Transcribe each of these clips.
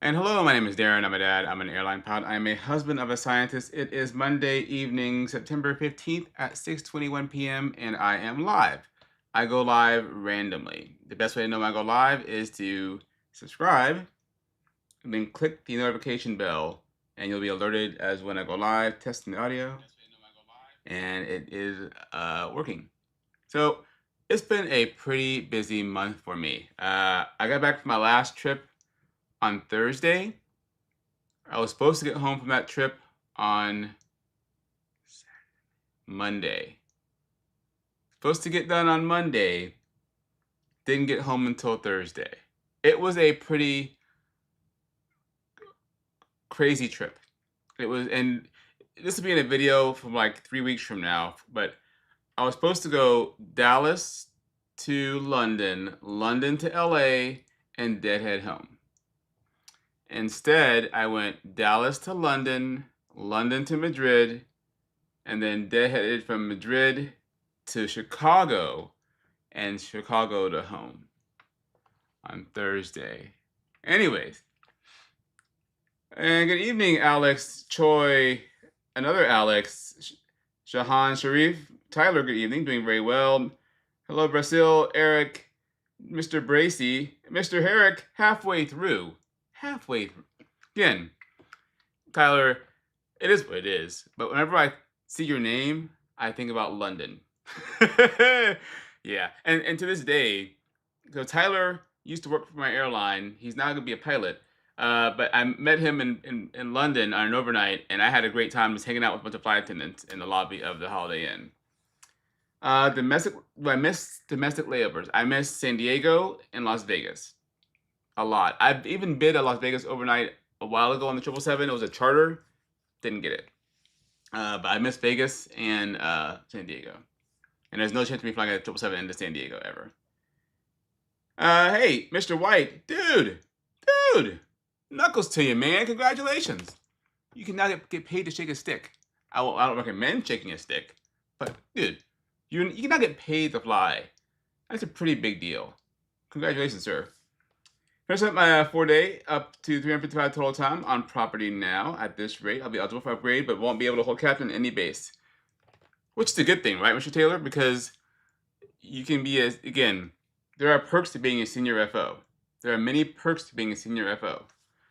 And hello, my name is Darren. I'm a dad. I'm an airline pilot. I'm a husband of a scientist. It is Monday evening, September 15th at 6:21 p.m. and I am live. I go live randomly. The best way to know when I go live is to subscribe and then click the notification bell and you'll be alerted as when I go live, testing the audio, and it is working. So it's been a pretty busy month for me. I got back from my last trip on Thursday. I was supposed to get home from that trip on Monday. Supposed to get done on Monday. Didn't get home until Thursday. It was a pretty crazy trip. And this will be in a video from like 3 weeks from now, but I was supposed to go Dallas to London, London to LA, and deadhead home. Instead, I went Dallas to London, London to Madrid, and then deadheaded from Madrid to Chicago and Chicago to home on Thursday. Anyways, and good evening, Alex, Choi, another Alex, Shahan, Sharif, Tyler, good evening, doing very well. Hello, Brazil, Eric, Mr. Bracy, Mr. Herrick, halfway through. Again, Tyler, it is what it is. But whenever I see your name, I think about London. Yeah, and to this day, so Tyler used to work for my airline. He's now gonna be a pilot. But I met him in London on an overnight, and I had a great time just hanging out with a bunch of flight attendants in the lobby of the Holiday Inn. I miss domestic layovers. I miss San Diego and Las Vegas a lot. I've even bid a Las Vegas overnight a while ago on the 777. It was a charter, didn't get it. But I miss Vegas and San Diego. And there's no chance of me flying a 777 into San Diego ever. Hey, Mr. White, dude, knuckles to you, man. Congratulations. You can now get paid to shake a stick. I don't recommend shaking a stick, but dude, you can now get paid to fly. That's a pretty big deal. Congratulations, sir. Finish up my 4-day up to 355 total time on property now. At this rate, I'll be eligible for upgrade, but won't be able to hold captain in any base. Which is a good thing, right, Mr. Taylor? Because you can be again, there are perks to being a senior FO. There are many perks to being a senior FO.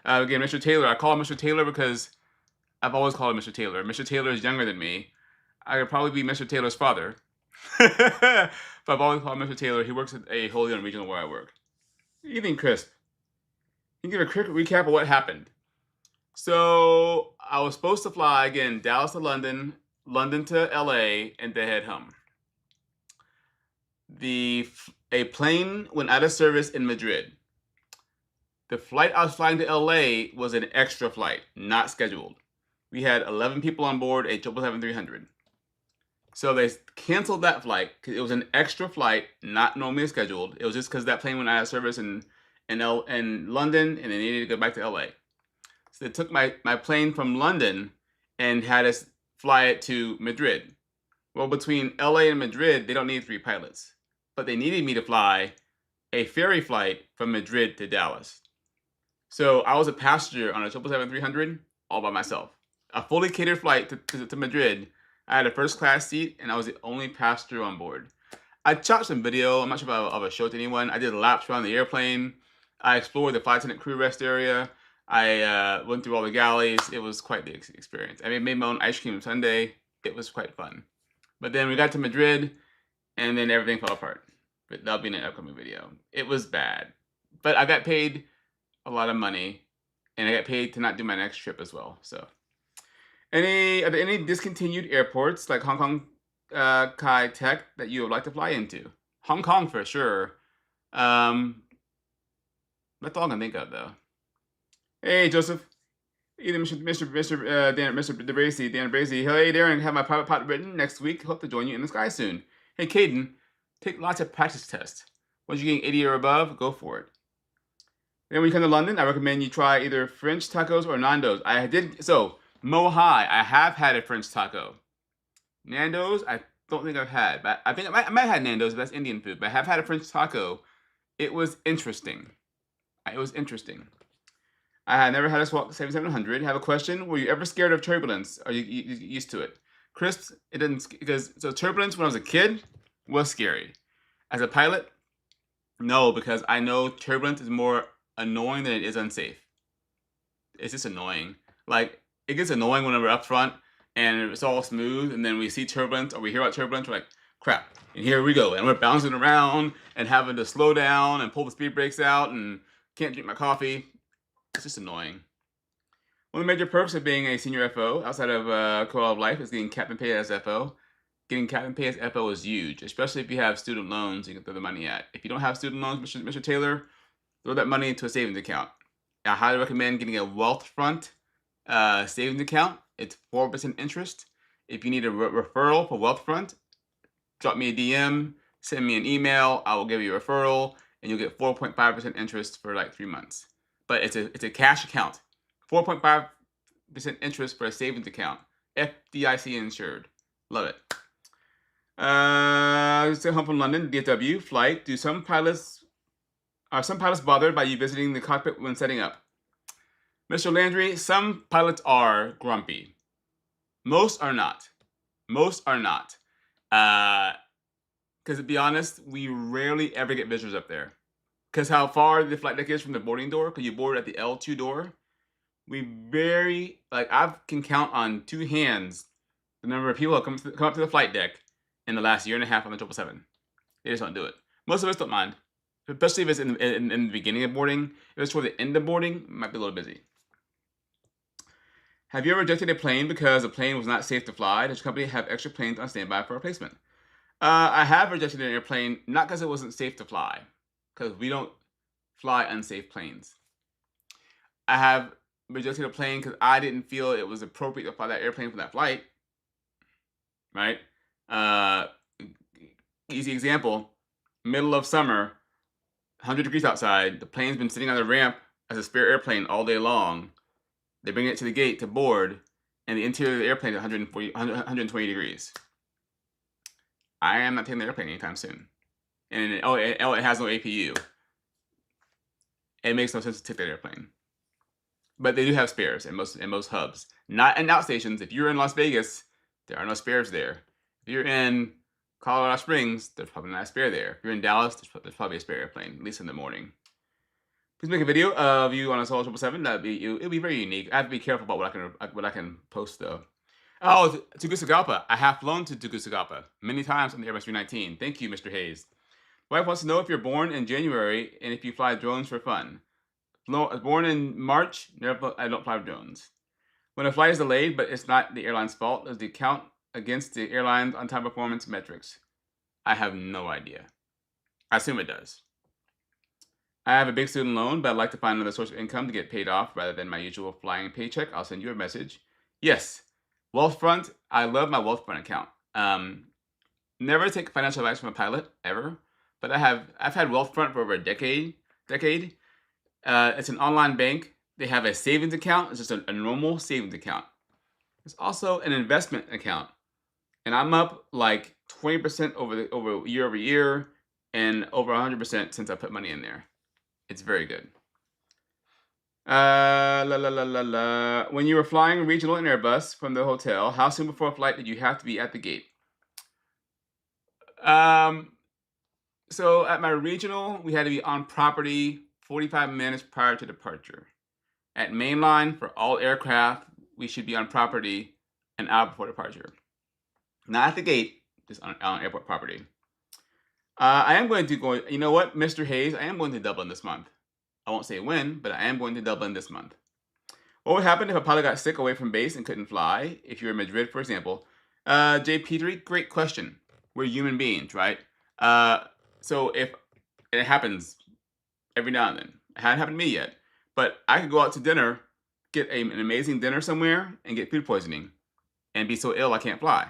Again, Mr. Taylor, I call him Mr. Taylor because I've always called him Mr. Taylor. Mr. Taylor is younger than me. I could probably be Mr. Taylor's father. But I've always called him Mr. Taylor. He works at a wholly owned regional where I work. Evening, Crisp. Can you give a quick recap of what happened? So I was supposed to fly again, Dallas to London, London to LA, and then head home. A plane went out of service in Madrid. The flight I was flying to LA was an extra flight, not scheduled. We had 11 people on board a 777-300. So they canceled that flight because it was an extra flight, not normally scheduled. It was just because that plane went out of service in London, and they needed to go back to LA. So they took my plane from London and had us fly it to Madrid. Well, between LA and Madrid, they don't need 3 pilots. But they needed me to fly a ferry flight from Madrid to Dallas. So I was a passenger on a 777-300 all by myself. A fully catered flight to Madrid. I had a first class seat, and I was the only passenger on board. I shot some video. I'm not sure if I'll show it to anyone. I did laps around the airplane. I explored the flight attendant crew rest area. I went through all the galleys. It was quite the experience. I made my own ice cream sundae. It was quite fun. But then we got to Madrid, and then everything fell apart. But that'll be in an upcoming video. It was bad. But I got paid a lot of money, and I got paid to not do my next trip as well. So, are there any discontinued airports like Hong Kong Kai Tak that you would like to fly into? Hong Kong for sure. That's all I can think of, though. Hey, Joseph. Either Dan Bracy. Hey, Darren, have my private pilot written next week. Hope to join you in the sky soon. Hey, Caden, take lots of practice tests. Once you're getting 80 or above, go for it. Then when you come to London, I recommend you try either French tacos or Nando's. Mo Hai, I have had a French taco. Nando's, I don't think I've had. But I think I might have had Nando's, but that's Indian food. But I have had a French taco. It was interesting. I had never had a Swap 7700. Have a question. Were you ever scared of turbulence? Are you used to it? Crisp, it didn't, because so turbulence when I was a kid was scary. As a pilot, no, because I know turbulence is more annoying than it is unsafe. It's just annoying. Like, it gets annoying when we're up front and it's all smooth, and then we see turbulence or we hear about turbulence, we're like, crap, and here we go. And we're bouncing around and having to slow down and pull the speed brakes out and can't drink my coffee. It's just annoying. One of the major perks of being a senior FO outside of co-op life is getting captain pay as FO. Getting captain pay as FO is huge, especially if you have student loans you can throw the money at. If you don't have student loans, Mr. Taylor, throw that money into a savings account. I highly recommend getting a Wealthfront savings account. It's 4% interest. If you need a referral for Wealthfront, drop me a DM, send me an email. I will give you a referral, and you'll get 4.5% interest for like 3 months. But it's a cash account. 4.5% interest for a savings account. FDIC insured. Love it. Still home from London, DFW flight. Are some pilots bothered by you visiting the cockpit when setting up? Mr. Landry, some pilots are grumpy. Most are not. Most are not. Because to be honest, we rarely ever get visitors up there. Because how far the flight deck is from the boarding door, because you board at the L2 door, I can count on 2 hands the number of people who come up to the flight deck in the last year and a half on the 777. They just don't do it. Most of us don't mind. Especially if it's in the beginning of boarding. If it's toward the end of boarding, it might be a little busy. Have you ever rejected a plane because a plane was not safe to fly? Does your company have extra planes on standby for replacement? I have rejected an airplane, not because it wasn't safe to fly, because we don't fly unsafe planes. I have rejected a plane because I didn't feel it was appropriate to fly that airplane for that flight. Right? Easy example, middle of summer, 100 degrees outside, the plane's been sitting on the ramp as a spare airplane all day long. They bring it to the gate to board, and the interior of the airplane is 120 degrees. I am not taking the airplane anytime soon. And it has no APU. It makes no sense to take that airplane. But they do have spares in most hubs. Not in outstations. If you're in Las Vegas, there are no spares there. If you're in Colorado Springs, there's probably not a spare there. If you're in Dallas, there's probably a spare airplane, at least in the morning. Please make a video of you on a Solo 777. It'll be very unique. I have to be careful about what I can post though. Oh, Tegucigalpa. I have flown to Tegucigalpa many times on the Airbus 319. Thank you, Mr. Hayes. Wife wants to know if you're born in January and if you fly drones for fun. Born in March. I don't fly drones. When a flight is delayed, but it's not the airline's fault, does it count against the airline's on-time performance metrics? I have no idea. I assume it does. I have a big student loan, but I'd like to find another source of income to get paid off rather than my usual flying paycheck. I'll send you a message. Yes, Wealthfront. I love my Wealthfront account. Never take financial advice from a pilot ever, but I've had Wealthfront for over a decade. It's an online bank. They have a savings account. It's just a normal savings account. It's also an investment account, and I'm up like 20% over year over year, and over 100% since I put money in there. It's very good. When you were flying regional and Airbus from the hotel, how soon before a flight did you have to be at the gate? So at my regional, we had to be on property 45 minutes prior to departure. At mainline, for all aircraft, we should be on property an hour before departure. Not at the gate, just on airport property. I am going to go, you know what, Mr. Hayes, I am going to Dublin this month. I won't say when, but I am going to Dublin this month. What would happen if a pilot got sick away from base and couldn't fly? If you're in Madrid, for example. JP3, great question. We're human beings, right? So if it happens every now and then, it hasn't happened to me yet, but I could go out to dinner, get an amazing dinner somewhere, and get food poisoning, and be so ill I can't fly.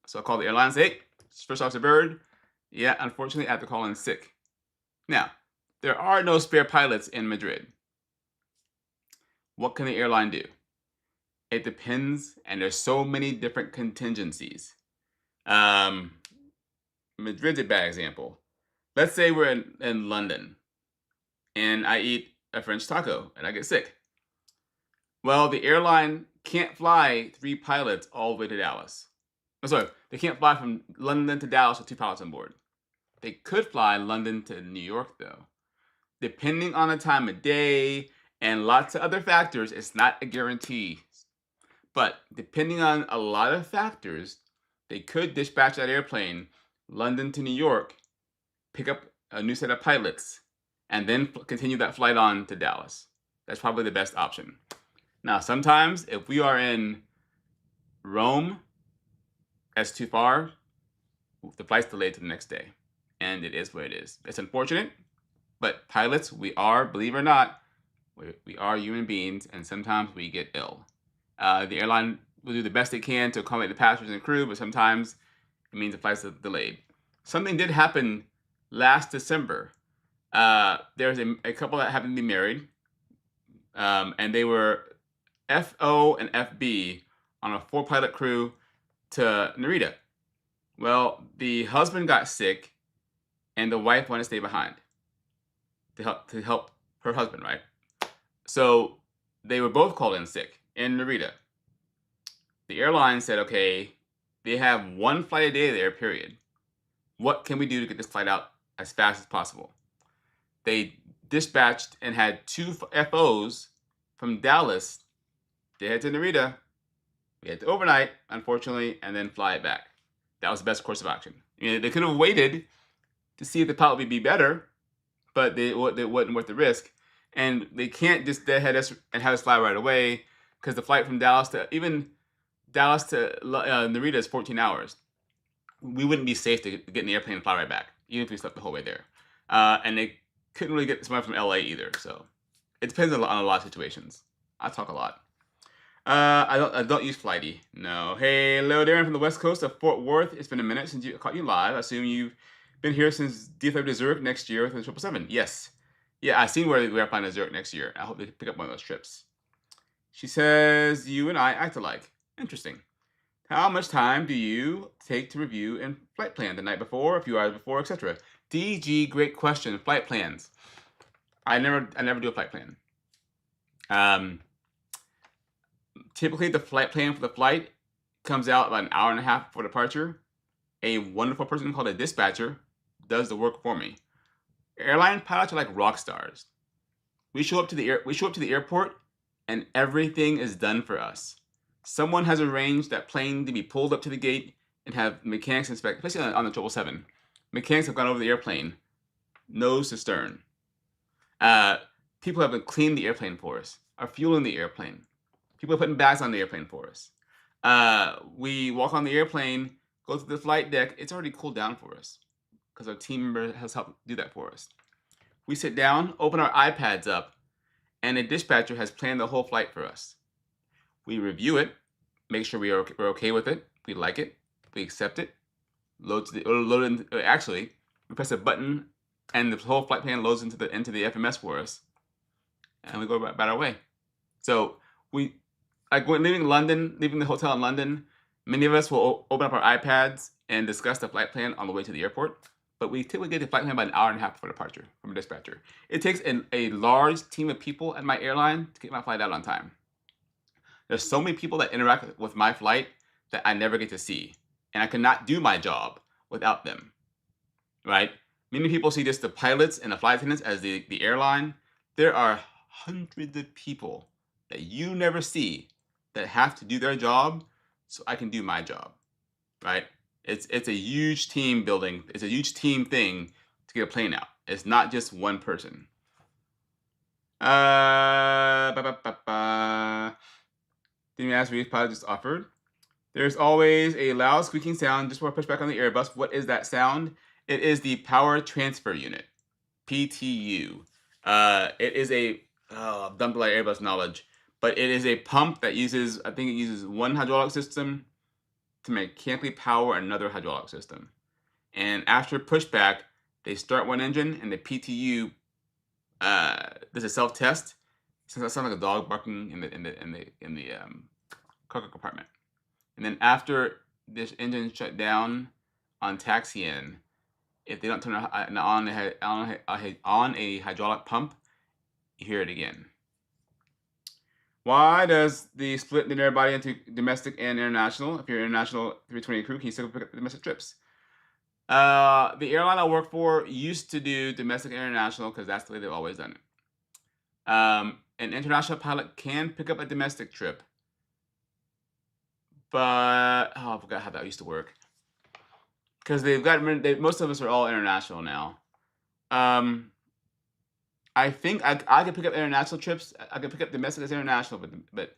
So I call the airline and say, hey, first officer Bird, yeah, unfortunately I have to call in sick. Now, there are no spare pilots in Madrid. What can the airline do? It depends, and there's so many different contingencies. Madrid's a bad example. Let's say we're in London, and I eat a French taco, and I get sick. Well, the airline can't fly 3 pilots all the way to Dallas. I'm sorry, they can't fly from London to Dallas with 2 pilots on board. They could fly London to New York, though. Depending on the time of day and lots of other factors, it's not a guarantee. But depending on a lot of factors, they could dispatch that airplane London to New York, pick up a new set of pilots, and then continue that flight on to Dallas. That's probably the best option. Now, sometimes if we are in Rome, that's too far, the flight's delayed to the next day. And it is what it is. It's unfortunate, but pilots, we are, believe it or not, we are human beings, and sometimes we get ill. The airline will do the best it can to accommodate the passengers and crew, but sometimes it means the flight's delayed. Something did happen last December. There's a couple that happened to be married, and they were FO and FB on a 4-pilot crew to Narita. Well, the husband got sick, and the wife wanted to stay behind to help her husband, right? So they were both called in sick in Narita. The airline said, okay, they have 1 flight a day there, period. What can we do to get this flight out as fast as possible? They dispatched and had 2 FOs from Dallas. They head to Narita. We had to overnight, unfortunately, and then fly it back. That was the best course of action. They could have waited to see if the pilot would be better, but they wasn't worth the risk. And they can't just deadhead us and have us fly right away, because the flight from Dallas to Narita is 14 hours. We wouldn't be safe to get in the airplane and fly right back, even if we slept the whole way there. And they couldn't really get someone from LA either. So it depends on a lot of situations. I talk a lot. I don't use Flighty. No. Hey, hello, Darren from the West Coast of Fort Worth. It's been a minute since I caught you live. I assume you've been here since DFW to Zurich next year with the 777. Yes. Yeah, I've seen where we are flying to Zurich next year. I hope they pick up one of those trips. She says, you and I act alike. Interesting. How much time do you take to review and flight plan? The night before, a few hours before, etc.? DG, great question. Flight plans. I never do a flight plan. Typically, the flight plan for the flight comes out about an hour and a half before departure. A wonderful person called a dispatcher does the work for me. Airline pilots are like rock stars. We show up to the airport, and everything is done for us. Someone has arranged that plane to be pulled up to the gate and have mechanics inspect, especially on the 777. Mechanics have gone over the airplane, nose to stern. People have been cleaning the airplane for us, are fueling the airplane. People are putting bags on the airplane for us. We walk on the airplane, go to the flight deck. It's already cooled down for us because our team member has helped do that for us. We sit down, open our iPads up, and a dispatcher has planned the whole flight for us. We review it, make sure we're okay with it, we like it, we accept it, actually, we press a button, and the whole flight plan loads into the FMS for us, and we go about our way. So we, like when leaving the hotel in London, many of us will open up our iPads and discuss the flight plan on the way to the airport. But we typically get the flight plan about an hour and a half before departure from a dispatcher. It takes a large team of people at my airline to get my flight out on time. There's so many people that interact with my flight that I never get to see. And I cannot do my job without them, right? Many people see just the pilots and the flight attendants as the airline. There are hundreds of people that you never see that have to do their job so I can do my job, right? It's a huge team building. It's a huge team thing to get a plane out. It's not just one person. Didn't ask me if pilot just offered. There's always a loud squeaking sound just before I push back on the Airbus. What is that sound? It is the power transfer unit, PTU. It is a dump a lot of Airbus knowledge, but it is a pump that uses, I think it uses one hydraulic system to mechanically power another hydraulic system. And after pushback, they start one engine, and the PTU does a self-test. It sounds like a dog barking in the cargo compartment. And then after this engine shut down on taxi-in, if they don't turn on a hydraulic pump, you hear it again. Why does the split divide everybody into domestic and international? If you're international 320 crew, can you still pick up the domestic trips? The airline I work for used to do domestic and international because that's the way they've always done it. An international pilot can pick up a domestic trip, but I forgot how that used to work. Because most of us are all international now. I think I could pick up international trips. I could pick up domestic as international, but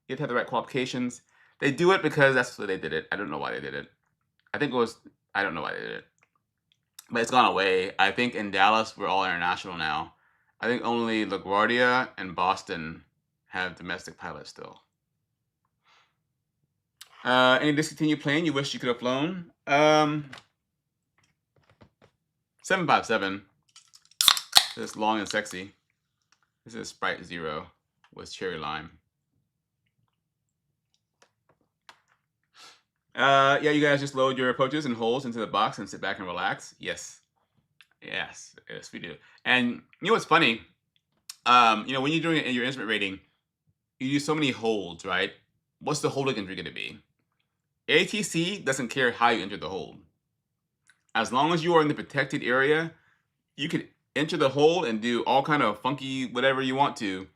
you have to have the right qualifications. They do it because that's what they did it. I don't know why they did it. I don't know why they did it. But it's gone away. I think in Dallas we're all international now. I think only LaGuardia and Boston have domestic pilots still. Any discontinued plane you wish you could have flown? 757. This long and sexy. This is Sprite Zero with cherry lime. Yeah, you guys just load your approaches and holes into the box and sit back and relax. Yes, we do. And you know what's funny? When you're doing it in your instrument rating, you use so many holds, right? What's the holding entry going to be? ATC doesn't care how you enter the hold. As long as you are in the protected area, you can enter the hold and do all kind of funky whatever you want to,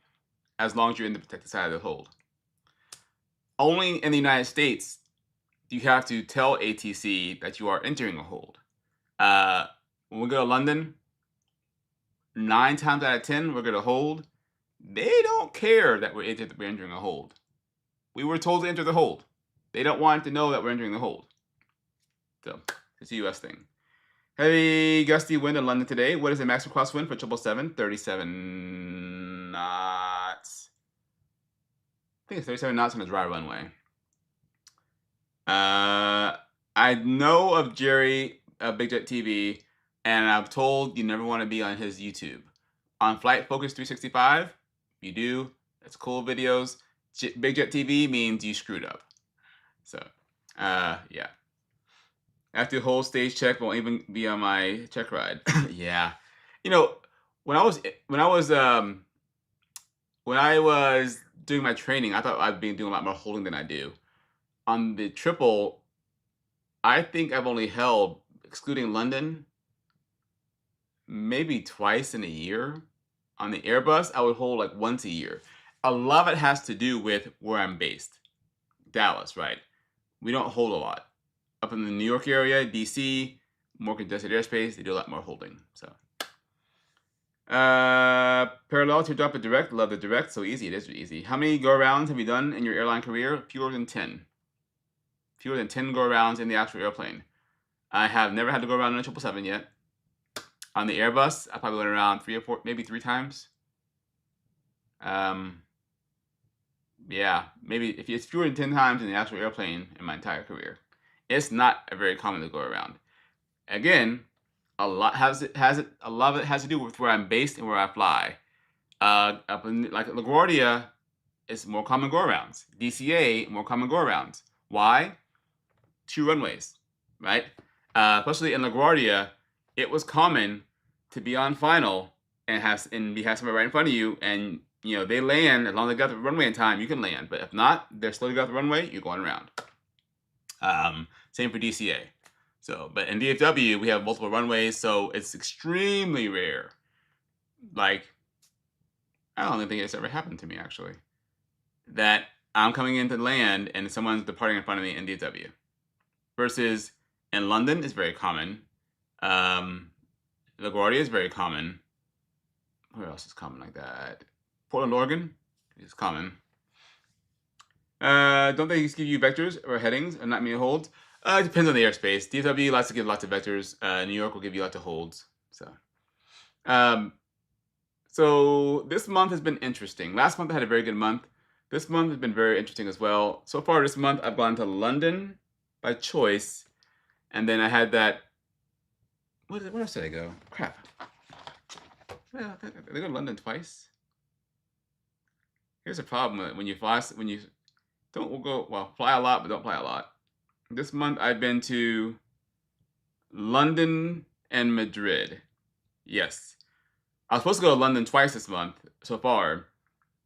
as long as you're in the protected side of the hold. Only in the United States do you have to tell ATC that you are entering a hold. When we go to London, 9 times out of 10 we're going to hold. They don't care that we're entering a hold. We were told to enter the hold. They don't want to know that we're entering the hold. So it's a US thing. Heavy gusty wind in London today. What is the maximum crosswind for 777? 37 knots. I think it's 37 knots on a dry runway. I know of Jerry, Big Jet TV, and I've told you never want to be on his YouTube. On Flight Focus 365, you do. It's cool videos. Big Jet TV means you screwed up. So, yeah. After the whole stage check, won't even be on my check ride. Yeah. When I was doing my training, I thought I'd been doing a lot more holding than I do. On the triple, I think I've only held, excluding London, maybe twice in a year. On the Airbus, I would hold like once a year. A lot of it has to do with where I'm based. Dallas, right? We don't hold a lot. Up in the New York area, DC, more congested airspace, they do a lot more holding. So, parallel to drop a direct, love the direct, so easy. It is easy. How many go arounds have you done in your airline career? Fewer than 10. Fewer than 10 go arounds in the actual airplane. I have never had to go around in a 777 yet. On the Airbus, I probably went around 3 or 4, maybe 3 times. Yeah, maybe if it's fewer than 10 times in the actual airplane in my entire career. It's not very common to go around. Again, a lot of it has to do with where I'm based and where I fly. Up in like LaGuardia, it's more common go arounds. DCA, more common go arounds. Why? 2 runways, right? Especially in LaGuardia, it was common to be on final and have somebody right in front of you, and they land. As long as they got the runway in time, you can land. But if not, they're slowly got the runway, you're going around. Same for DCA. So, but in DFW, we have multiple runways, so it's extremely rare. Like, I don't think it's ever happened to me, actually, that I'm coming in to land and someone's departing in front of me in DFW. Versus in London, it's very common. LaGuardia is very common. Where else is common like that? Portland, Oregon is common. Don't they just give you vectors or headings and not mean holds? It depends on the airspace. DFW likes to give lots of vectors. New York will give you lots of holds. So this month has been interesting. Last month I had a very good month. This month has been very interesting as well. So far this month I've gone to London by choice, and then I had that. Where else did I go? Crap. Well, I go to London twice. Here's a problem when you fly. When you don't go fly a lot, but don't fly a lot. This month I've been to London and Madrid. Yes. I was supposed to go to London twice this month so far,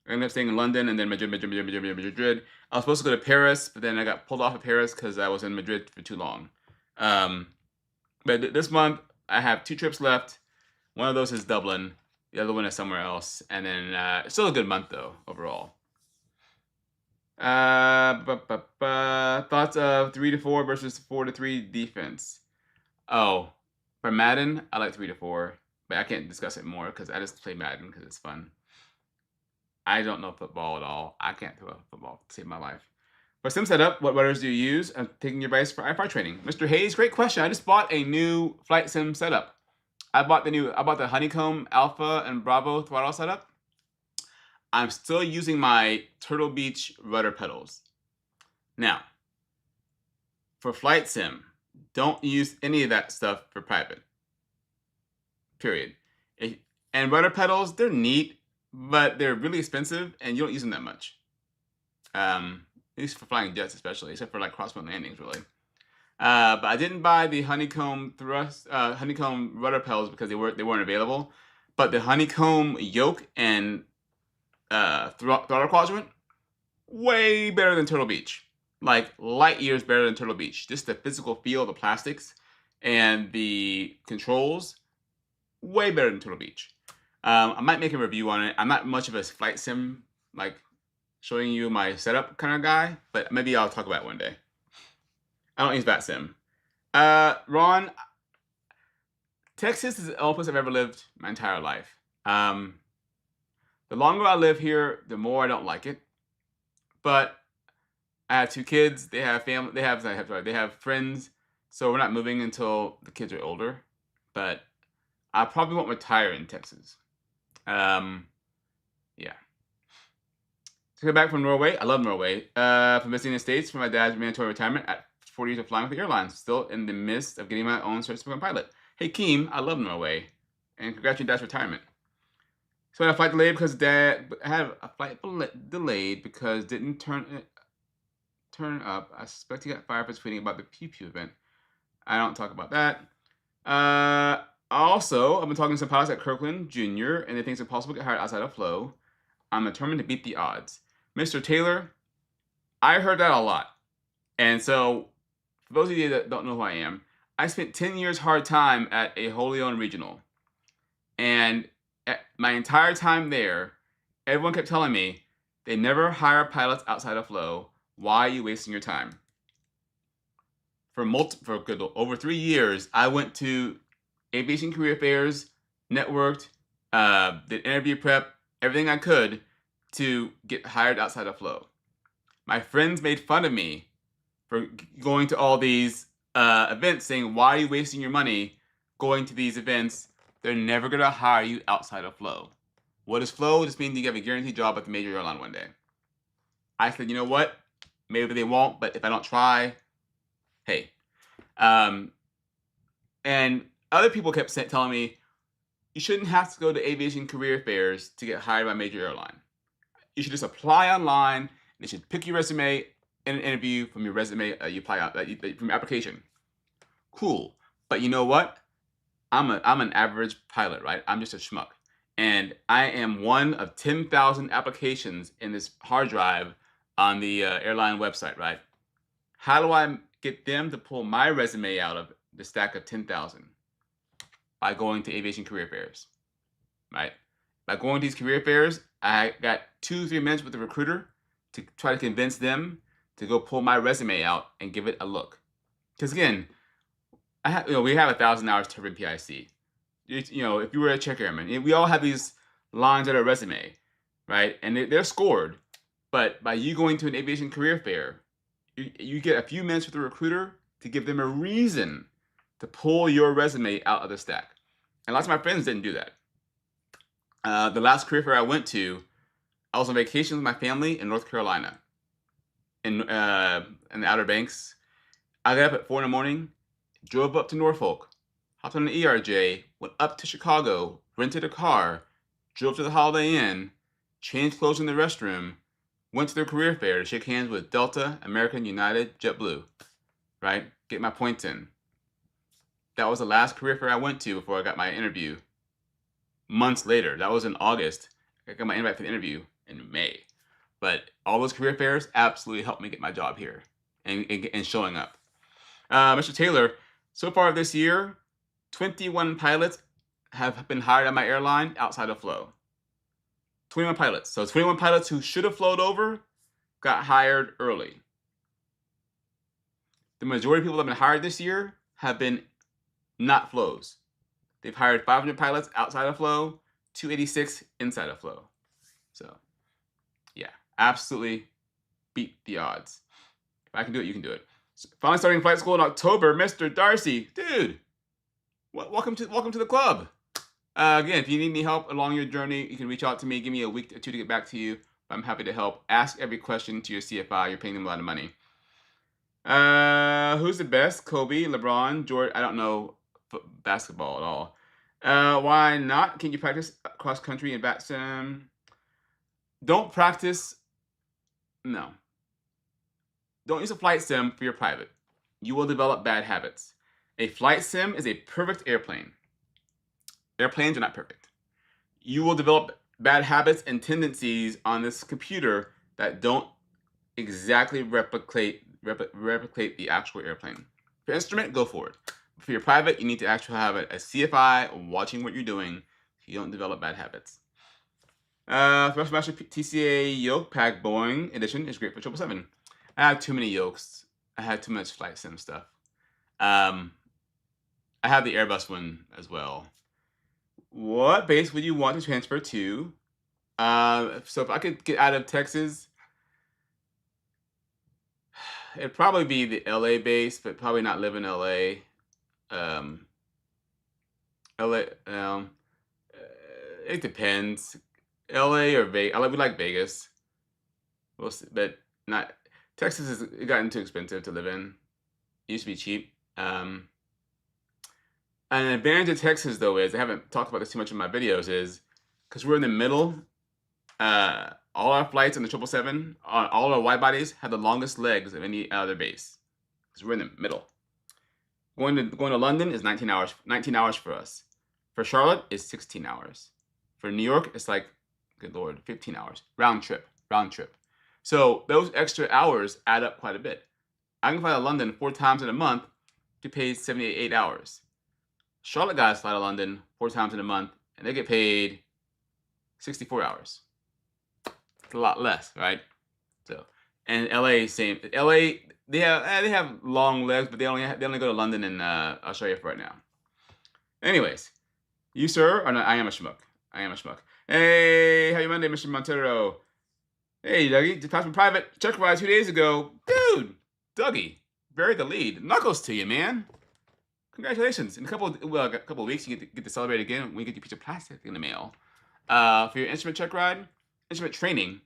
I ended up staying in London and then Madrid. I was supposed to go to Paris, but then I got pulled off of Paris because I was in Madrid for too long. But this month, I have 2 trips left. One of those is Dublin. The other one is somewhere else. And then still a good month, though, overall. Thoughts of 3-4 versus 4-3 defense. Oh, for Madden, I like 3-4, but I can't discuss it more because I just play Madden because it's fun. I don't know football at all. I can't throw a football to save my life. For sim setup, what rudders do you use? I'm taking your advice for IFR training. Mr. Hayes, great question. I just bought a new flight sim setup. I bought the Honeycomb Alpha and Bravo throttle setup. I'm still using my Turtle Beach rudder pedals. Now, for flight sim, don't use any of that stuff for private. Period. And rudder pedals, they're neat, but they're really expensive and you don't use them that much. At least for flying jets especially, except for like crosswind landings really. But I didn't buy the honeycomb rudder pedals because they weren't available. But the honeycomb yoke and throttle quadrant, way better than Turtle Beach. Like light years better than Turtle Beach. Just the physical feel of the plastics and the controls, way better than Turtle Beach. I might make a review on it. I'm not much of a flight sim, like showing you my setup kind of guy, but maybe I'll talk about it one day. I don't use VATSIM. Ron, Texas is the only place I've ever lived my entire life. The longer I live here, the more I don't like it. But I have 2 kids. They have family. They have friends. So we're not moving until the kids are older. But I probably won't retire in Texas. Yeah. To get back from Norway, I love Norway. From visiting the States for my dad's mandatory retirement at 40 years of flying with the airlines. Still in the midst of getting my own certificate pilot. Hey, Keem, I love Norway. And congrats on your dad's retirement. So I had a flight delayed because didn't turn up. I suspect he got fired for tweeting about the Pew Pew event. I don't talk about that. Also, I've been talking to some pilots at Kirkland Jr. and they think it's impossible to get hired outside of flow. I'm determined to beat the odds. Mr. Taylor, I heard that a lot. And so, for those of you that don't know who I am, I spent 10 years hard time at a wholly owned regional. And my entire time there, everyone kept telling me they never hire pilots outside of flow. Why are you wasting your time? For over 3 years, I went to aviation career fairs, networked, did interview prep, everything I could to get hired outside of flow. My friends made fun of me for going to all these events saying, why are you wasting your money going to these events? They're never going to hire you outside of flow. What is flow? Just means you have a guaranteed job at the major airline one day. I said, you know what? Maybe they won't, but if I don't try, hey. And other people kept telling me, you shouldn't have to go to aviation career fairs to get hired by a major airline. You should just apply online. They should pick your resume in an interview from your resume you apply out from your application. Cool, but you know what? I'm an average pilot, right? I'm just a schmuck, and I am one of 10,000 applications in this hard drive on the airline website, right? How do I get them to pull my resume out of the stack of 10,000? By going to aviation career fairs, right? By going to these career fairs, I got 2-3 minutes with the recruiter to try to convince them to go pull my resume out and give it a look. Because again, we have 1,000 hours turbine PIC. If you were a check airman, we all have these lines on our resume, right? And they're scored. But by you going to an aviation career fair, you get a few minutes with the recruiter to give them a reason to pull your resume out of the stack. And lots of my friends didn't do that. The last career fair I went to, I was on vacation with my family in North Carolina, in the Outer Banks. I got up at 4 in the morning, drove up to Norfolk, hopped on an ERJ, went up to Chicago, rented a car, drove to the Holiday Inn, changed clothes in the restroom, went to their career fair to shake hands with Delta, American, United, JetBlue, right? Get my points in. That was the last career fair I went to before I got my interview. Months later, that was in August. I got my invite for the interview in May. But all those career fairs absolutely helped me get my job here and showing up. Mr. Taylor, so far this year, 21 pilots have been hired at my airline outside of flow. 21 pilots. So 21 pilots who should have flowed over got hired early. The majority of people that have been hired this year have been not flows. They've hired 500 pilots outside of flow, 286 inside of flow. So, yeah, absolutely beat the odds. If I can do it, you can do it. So finally starting flight school in October, Mr. Darcy. Dude, welcome to the club. Again, if you need any help along your journey, you can reach out to me. Give me a week or two to get back to you. I'm happy to help. Ask every question to your CFI. You're paying them a lot of money. Who's the best? Kobe, LeBron, Jordan? I don't know basketball at all. Why not? Can you practice cross country and bat sim? Don't practice. No. Don't use a flight sim for your private. You will develop bad habits. A flight sim is a perfect airplane. Airplanes are not perfect. You will develop bad habits and tendencies on this computer that don't exactly replicate the actual airplane. For instrument, go for it. For your private, you need to actually have a CFI watching what you're doing so you don't develop bad habits. First Master TCA yoke pack Boeing edition is great for 777. I have too many yokes. I had too much flight sim stuff. I have the Airbus one as well. What base would you want to transfer to? So if I could get out of Texas, it'd probably be the LA base, but probably not live in LA. It depends. LA or Vegas. We like Vegas. We'll see, but not Texas has gotten too expensive to live in. It used to be cheap. An advantage of Texas, though, is I haven't talked about this too much in my videos, is because we're in the middle. All our flights on the 777, all our wide bodies have the longest legs of any other base because we're in the middle. Going to London is 19 hours. 19 hours for us. For Charlotte, it's 16 hours. For New York, it's like, good lord, 15 hours round trip. So those extra hours add up quite a bit. I can fly to London 4 times in a month to pay 78 hours. Charlotte guys fly to London 4 times in a month, and they get paid 64 hours. It's a lot less, right? So, and LA, same. LA, they have long legs, but they only go to London, and I'll show you for right now. Anyways, you sir, or no, I am a schmuck. Hey, how you Monday, Mr. Montero? Hey, Dougie, just passed my private check ride 2 days ago. Dude, Dougie, buried the lead. Knuckles to you, man. Congratulations. In a couple of weeks, you get to celebrate again when you get your piece of plastic in the mail. For your instrument check ride, instrument training.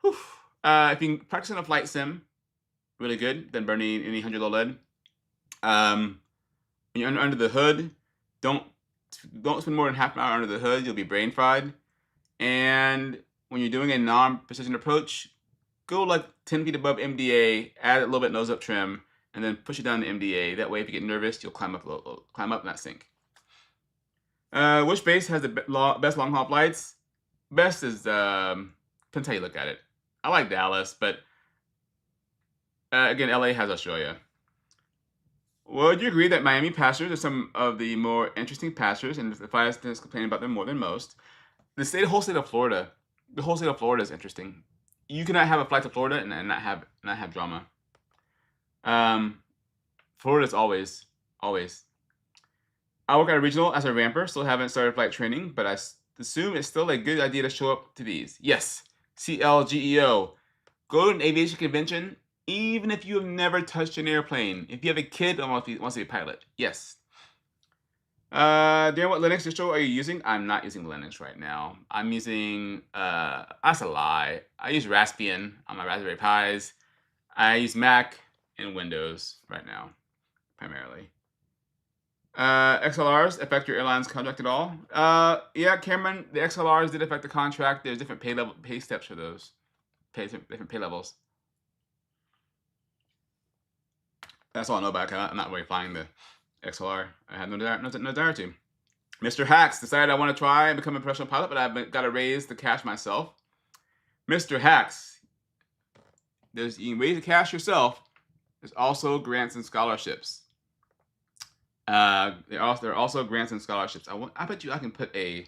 Whew. If you can practice on a flight sim, really good, then burning any 100 low lead. When you're under the hood, don't spend more than half an hour under the hood. You'll be brain fried. And when you're doing a non-precision approach, go like 10 feet above MDA, add a little bit nose up trim, and then push it down to MDA. That way, if you get nervous, you'll climb up, not sink. Which base has the best long haul flights? Best is depends how you look at it. I like Dallas, but again, LA has Australia. Would you agree that Miami passengers are some of the more interesting passengers, and the flight attendants complain about them more than most? The whole state of Florida is interesting. You cannot have a flight to Florida and not have drama. Florida's always. I work at a regional as a ramper, still haven't started flight training, but I assume it's still a good idea to show up to these. Yes, CLGEO. Go to an aviation convention, even if you have never touched an airplane. If you have a kid that wants to be a pilot, yes. Dan, what Linux distro are you using? I'm not using Linux right now. I'm using, that's a lie. I use Raspbian on my Raspberry Pis. I use Mac and Windows right now, primarily. XLRs affect your airline's contract at all? Yeah, Cameron, the XLRs did affect the contract. There's different pay steps for those. Different pay levels. That's all I know about it. I'm not really flying the XLR. I have no desire to. Mr. Hacks decided I want to try and become a professional pilot, but I've got to raise the cash myself. Mr. Hacks, you can raise the cash yourself. There's also grants and scholarships. There are also grants and scholarships. I bet you I can put a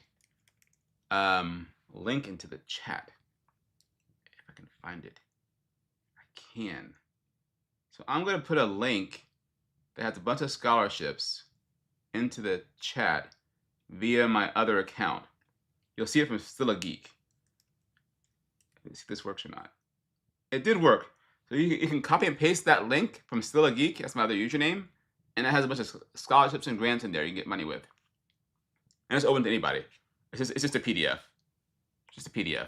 link into the chat if I can find it. I can. So I'm going to put a link that has a bunch of scholarships into the chat via my other account. You'll see it from Still a Geek. Let's see if this works or not. It did work. So you can copy and paste that link from Still a Geek. That's my other username. And it has a bunch of scholarships and grants in there you can get money with. And it's open to anybody. It's just a PDF. Just a PDF.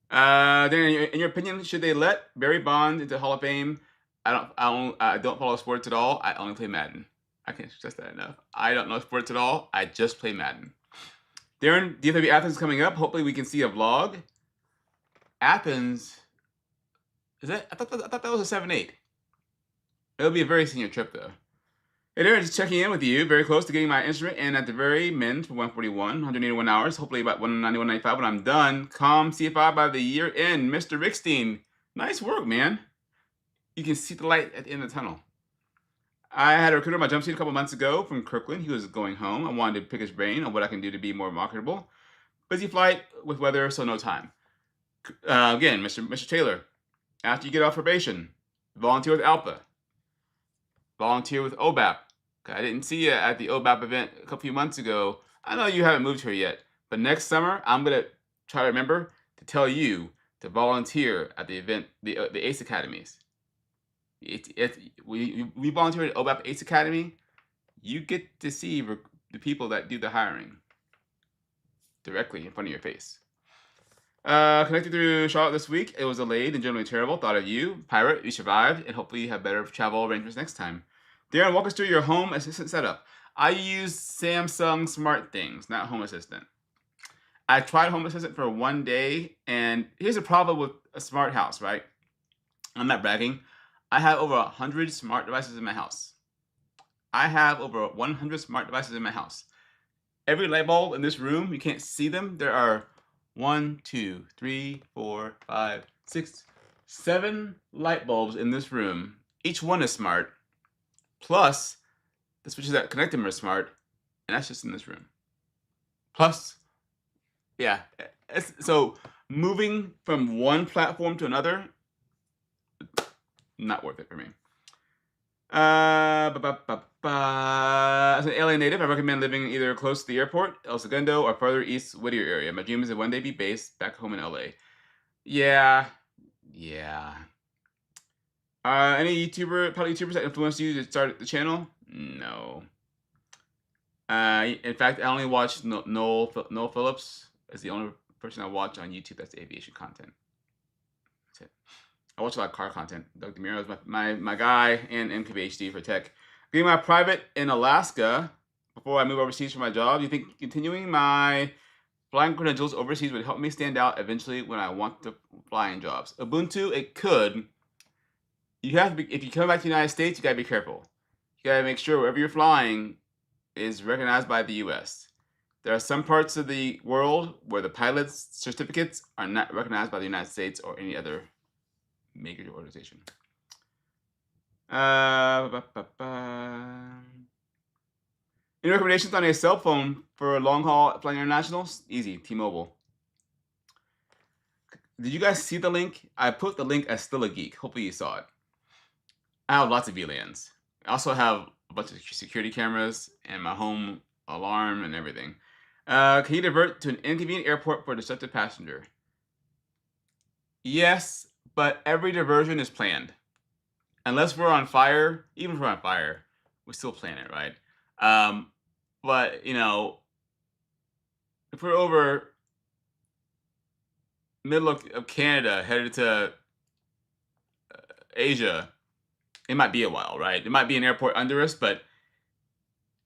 Then in your opinion, should they let Barry Bonds into Hall of Fame? I don't follow sports at all. I only play Madden. I can't stress that enough. I don't know sports at all. I just play Madden. Darren, DFW Athens is coming up. Hopefully we can see a vlog. Athens, is that? I thought that was a 7-8. It'll be a very senior trip though. Hey Darren, just checking in with you. Very close to getting my instrument and at the very min for 141, 181 hours. Hopefully about 190, 195 when I'm done. Calm CFI by the year end. Mr. Rickstein, nice work, man. You can see the light at the end of the tunnel. I had a recruiter in my jumpsuit a couple months ago from Kirkland. He was going home. I wanted to pick his brain on what I can do to be more marketable. Busy flight with weather, so no time. Again, Mr. Taylor, after you get off probation, volunteer with ALPA. Volunteer with OBAP. I didn't see you at the OBAP event a few months ago. I know you haven't moved here yet, but next summer, I'm going to try to remember to tell you to volunteer at the event, the ACE Academies. We volunteer at OBAP ACE Academy. You get to see the people that do the hiring directly in front of your face. Connected through Charlotte this week. It was delayed and generally terrible. Thought of you. Pirate, you survived, and hopefully you have better travel arrangements next time. Darren, walk us through your home assistant setup. I use Samsung Smart Things, not Home Assistant. I tried Home Assistant for one day, and here's the problem with a smart house, right? I'm not bragging. I have over 100 smart devices in my house. I have over 100 smart devices in my house. Every light bulb in this room, you can't see them. There are 1, 2, 3, 4, 5, 6, 7 light bulbs in this room. Each one is smart. Plus, the switches that connect them are smart. And that's just in this room. Plus, yeah. So moving from one platform to another, not worth it for me. As an LA native, I recommend living either close to the airport, El Segundo, or further east Whittier area. My dream is to one day be based back home in LA. Yeah. Any probably YouTubers that influenced you to start the channel? No. In fact, I only watch Noel Phillips as the only person I watch on YouTube that's aviation content. That's it. I watch a lot of car content. Doug DeMiro is my guy, and MKBHD for tech. Getting my private in Alaska before I move overseas for my job. Do you think continuing my flying credentials overseas would help me stand out eventually when I want to fly in jobs? Ubuntu, it could. You have to be, if you come back to the United States, you gotta be careful. You gotta make sure wherever you're flying is recognized by the U.S. There are some parts of the world where the pilot's certificates are not recognized by the United States or any other major organization. Any recommendations on a cell phone for long haul flying internationals? Easy, T-Mobile. Did you guys see the link? I put the link as Still a Geek. Hopefully you saw it. I have lots of VLANs. I also have a bunch of security cameras and my home alarm and everything. Can you divert to an inconvenient airport for a deceptive passenger? Yes, but every diversion is planned. Unless we're on fire, even if we're on fire, we still plan it, right? But, you know, if we're over middle of Canada, headed to Asia, it might be a while, right? It might be an airport under us, but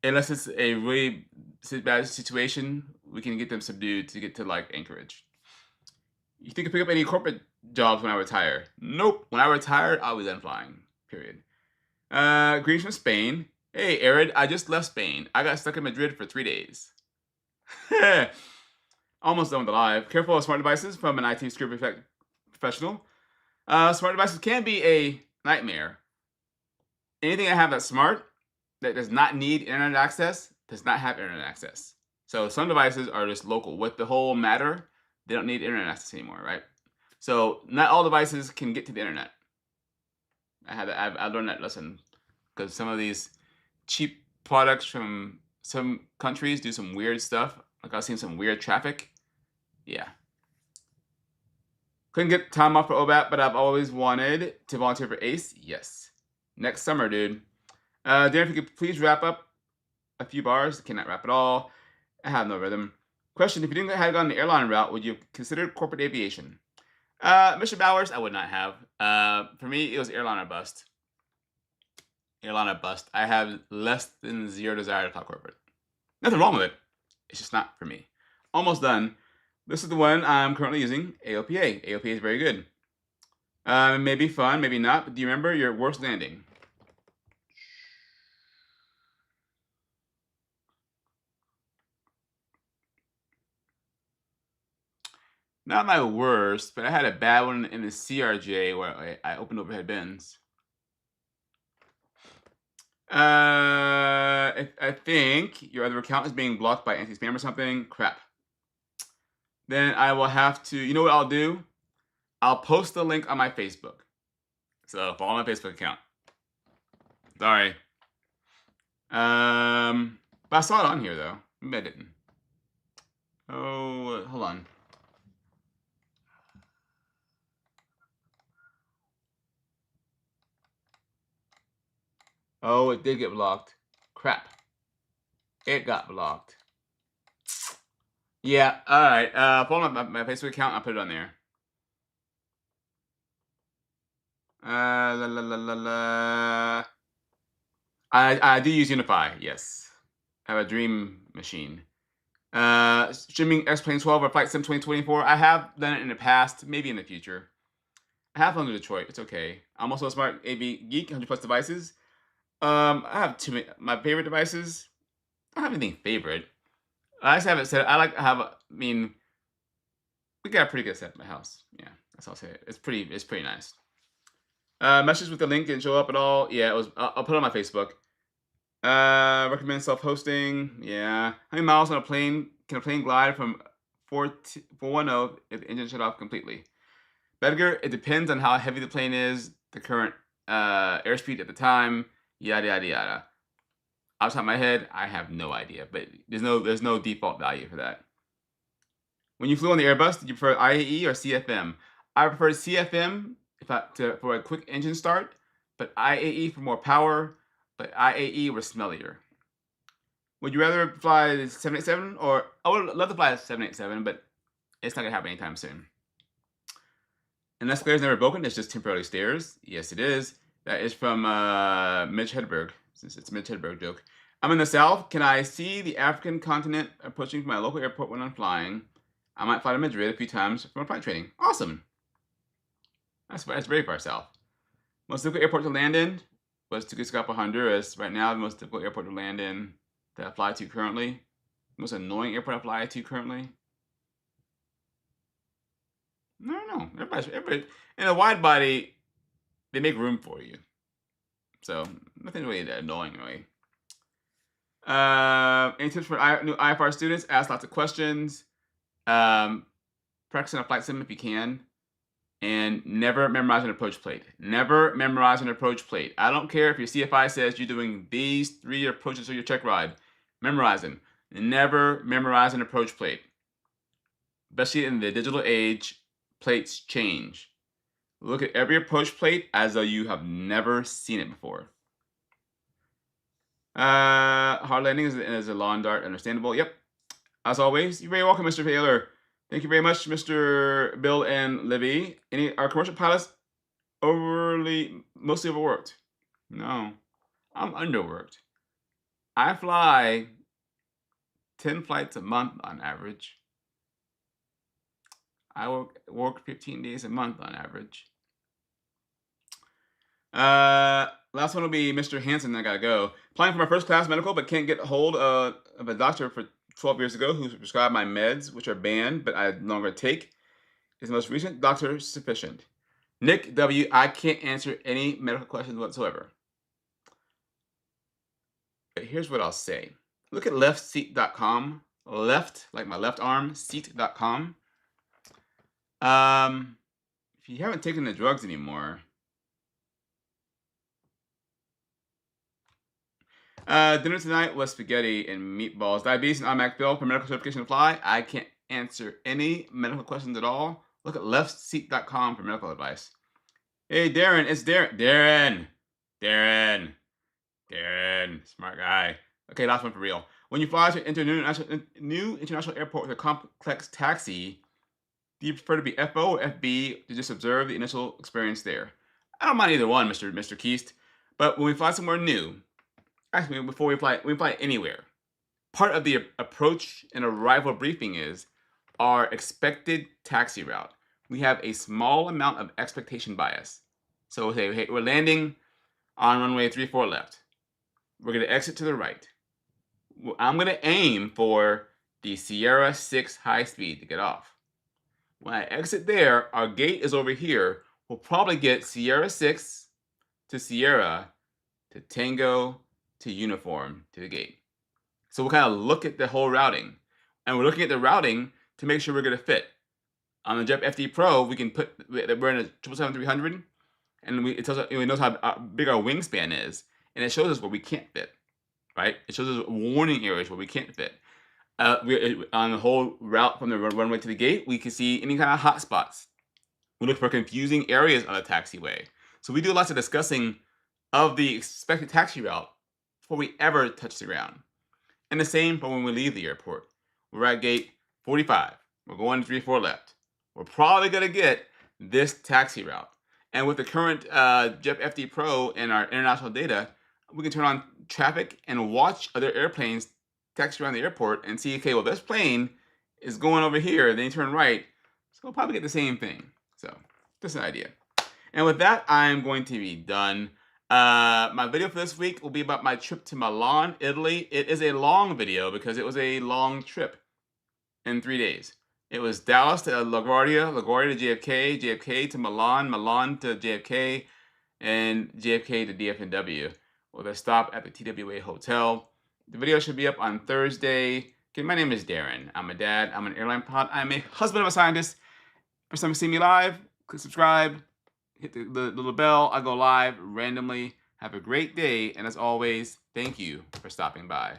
unless it's a really bad situation, we can get them subdued to get to, like, Anchorage. You think I pick up any corporate jobs when I retire? Nope. When I retire, I'll be done flying. Period. Greetings from Spain. Hey, Arid, I just left Spain. I got stuck in Madrid for 3 days. Almost done with the live. Careful of smart devices from an IT security professional. Smart devices can be a nightmare. Anything I have that's smart, that does not need internet access, does not have internet access. So some devices are just local. With the whole matter, they don't need internet access anymore, right? So not all devices can get to the internet. I learned that lesson because some of these cheap products from some countries do some weird stuff. Like I've seen some weird traffic. Yeah. Couldn't get time off for OBAT, but I've always wanted to volunteer for ACE. Yes. Next summer, dude. Dan, if you could please wrap up a few bars. Cannot rap at all. I have no rhythm. Question: if you didn't have gone the airline route, would you have considered corporate aviation? Mr. Bowers, I would not have. For me, it was airline or bust. Airline or bust. I have less than zero desire to talk corporate. Nothing wrong with it. It's just not for me. Almost done. This is the one I'm currently using, AOPA. AOPA is very good. Maybe fun, maybe not, but do you remember your worst landing? Not my worst, but I had a bad one in the CRJ where I opened overhead bins. I think your other account is being blocked by anti-spam or something. Crap. Then I will have to, you know what I'll do? I'll post the link on my Facebook. So follow my Facebook account. Sorry. But I saw it on here though. Maybe I didn't. Oh, hold on. Oh, it did get blocked. Crap. It got blocked. Yeah, alright. Follow my Facebook account, I'll put it on there. La la la la la. I do use Unify, yes. I have a dream machine. Streaming X-Plane 12 or Flight Sim 2024. I have done it in the past, maybe in the future. I have flown to Detroit. It's okay. I'm also a smart AV geek, 100 plus devices. I have two. My favorite devices. I don't have anything favorite. I just have it set. I like to have. I mean, we got a pretty good set at my house. Yeah, that's all I'll say. It's pretty nice. Message with the link didn't show up at all. Yeah, it was. I'll put it on my Facebook. Recommend self-hosting. Yeah. How many miles on a plane can a plane glide from 410 if the engine shut off completely? Bedgar, it depends on how heavy the plane is, the current airspeed at the time, yada yada yada. Off the top of my head, I have no idea, but there's no default value for that. When you flew on the Airbus, did you prefer IAE or CFM? I prefer CFM for a quick engine start, but IAE for more power. But IAE was smellier. Would you rather fly the 787 or I would love to fly the 787, but it's not gonna happen anytime soon. And escalator's never broken, it's just temporarily stairs. Yes, it is. That is from Mitch Hedberg, since it's a Mitch Hedberg joke. I'm in the south. Can I see the African continent approaching from my local airport when I'm flying? I might fly to Madrid a few times for my flight training. Awesome. That's very far south. Most difficult airport to land in was Tegucigalpa, Honduras. Right now, the most difficult airport to land in that I fly to currently. The most annoying airport I fly to currently. No. Everybody. In a wide body, they make room for you. So, nothing really that annoying, really. Any tips for new IFR students? Ask lots of questions. Practice on a flight sim if you can. And never memorize an approach plate. Never memorize an approach plate. I don't care if your CFI says you're doing these 3 approaches for your check ride. Memorize them. Never memorize an approach plate. Especially in the digital age, plates change. Look at every approach plate as though you have never seen it before. Hard landing is a lawn dart. Understandable. Yep. As always, you're very welcome, Mr. Taylor. Thank you very much, Mr. Bill and Libby. Are commercial pilots mostly overworked? No, I'm underworked. I fly 10 flights a month on average. I work 15 days a month on average. last one will be Mr. Hansen. I gotta go. Applying for my first class medical, but can't get a hold of a doctor for 12 years ago who prescribed my meds, which are banned, but I no longer take. Is the most recent doctor sufficient? Nick W., I can't answer any medical questions whatsoever. But here's what I'll say. Look at leftseat.com. Left, like my left arm, seat.com. If you haven't taken the drugs anymore, dinner tonight was spaghetti and meatballs. Diabetes and automatic bill for medical certification apply. I can't answer any medical questions at all. Look at leftseat.com for medical advice. Hey, Darren, it's Darren. Smart guy. Okay, last one for real. When you fly to enter a new international airport with a complex taxi, do you prefer to be FO or FB to just observe the initial experience there? I don't mind either one, Mr. Keist. But when we fly somewhere new, actually, before we fly anywhere, part of the approach and arrival briefing is our expected taxi route. We have a small amount of expectation bias. So say, hey, we're landing on runway 34 left. We're going to exit to the right. I'm going to aim for the Sierra 6 high speed to get off. When I exit there, our gate is over here. We'll probably get Sierra 6 to Sierra to Tango to Uniform to the gate. So we'll kind of look at the whole routing. And we're looking at the routing to make sure we're going to fit. On the Jet FD Pro, we can put, we're in a 777-300, and it knows how big our wingspan is, and it shows us where we can't fit, right? It shows us warning areas where we can't fit. On the whole route from the runway to the gate, we can see any kind of hot spots. We look for confusing areas on the taxiway. So we do lots of discussing of the expected taxi route before we ever touch the ground. And the same for when we leave the airport. We're at gate 45. We're going 34 left. We're probably going to get this taxi route. And with the current Jet FD Pro and our international data, we can turn on traffic and watch other airplanes taxi around the airport and see, okay, well, this plane is going over here, then you turn right, so we'll probably get the same thing. So, just an idea. And with that, I'm going to be done. My video for this week will be about my trip to Milan, Italy. It is a long video because it was a long trip in 3 days. It was Dallas to LaGuardia, LaGuardia to JFK, JFK to Milan, Milan to JFK, and JFK to DFNW with a stop at the TWA Hotel. The video should be up on Thursday. Okay, my name is Darren. I'm a dad. I'm an airline pilot. I'm a husband of a scientist. First time you see me live, click subscribe, hit the little bell. I go live randomly. Have a great day, and as always, thank you for stopping by.